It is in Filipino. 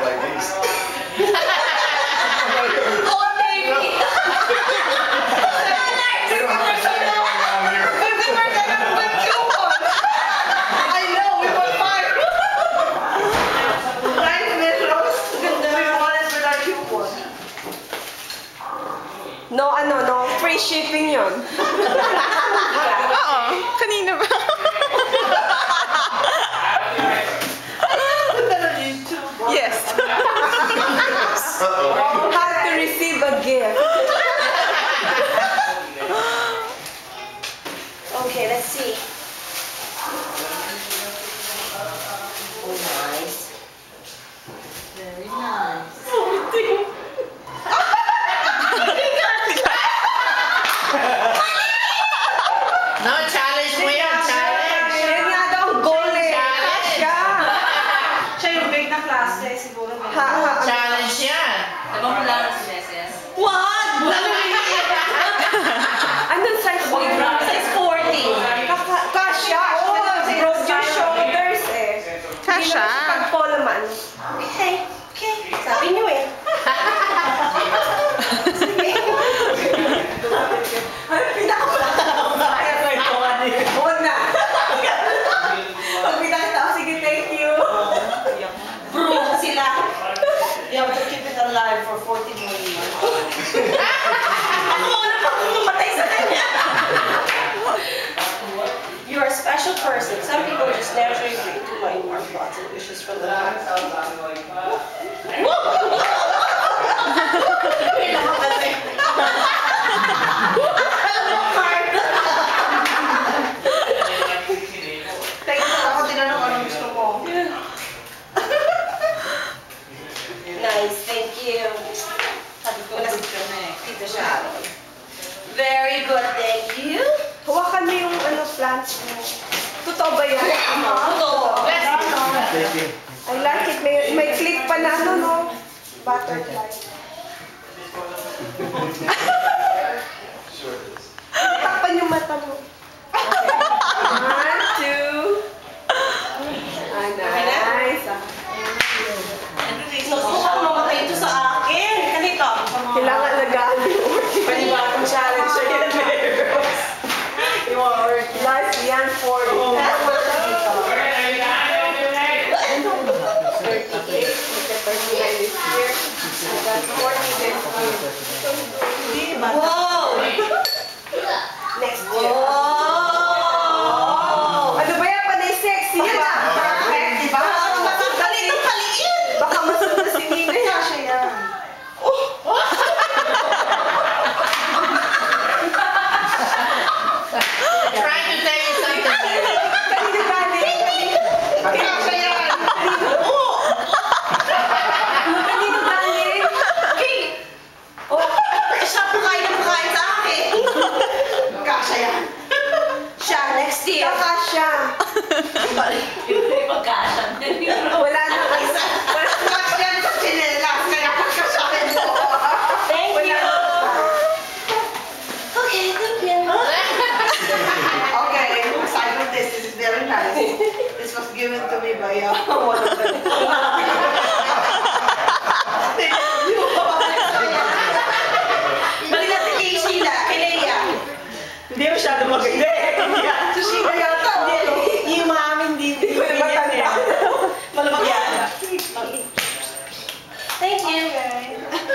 like these. Oh, baby! I know, we were 5. Nice metros. Ganda we wanted with our coupon. No, no. Free shipping yun. Oo. Kanina ba? Yes. How to receive a gift. Okay, let's see. Oh, nice. Very nice. No, challenge mo yan, challenge. Yan nga daw ang goal eh. Kasha. Siya yung big na klase, siguro. Challenge yan. Diba mo lang si Meses? What? Anong size mo? Size 40. Kasha. Oh, broke your shoulders eh. Kasha. Pag-polo man. Okay. Sabi niyo eh. Ay, huwag na. Pag pinakita ko, sige, thank you. Bro, sila. You have to keep it alive for 40 more years. Ako na pa pumatay sa kanya. You're a special person. Some people just naturally bring to my warm thoughts and wishes from the heart. Ako tinanong anong gusto mo. Nice, thank you. Sabi ko na Tita Sharon. Very good, thank you. Hawakan mo yung plants mo. Totoo ba yan? Ito. Thank you. I like it. May click pa na no? Butterfly. Takpan yung mata mo. Okay. 1, 2. Nice. Nasukan mamatay ito sa akin. Kanito. Kailangan lagaan yung orchid. Panibagong challenge siya yan, Meros. Yung mga orchid. Last yan, 40. Wow! Next year. Wow! Ano ba yan? Panay sexy yan ah. Perfect, di ba? Ganito kaliit! Baka masunod si Nina. Kaya siya yan. Trying to tell you something. Kanina galing. Kaya siya yan. Kanina galing. Okay. Oh, siya pakain na pakain sa akin. Kasha yan. Siya, next year. Saka siya. Pagkasya. Wala na. Kasha yan sa chinelas. Kaya pagkasyahin mo. Thank you. Okay, thank you. Okay, aside from this is very nice. This was given to me by one of them. Balik natin kay Sheila, kay Leia. Hindi masyado maganda eh. So Sheila yata. Yung maamin dito. Matanda. Malamag yan. Thank you. Okay.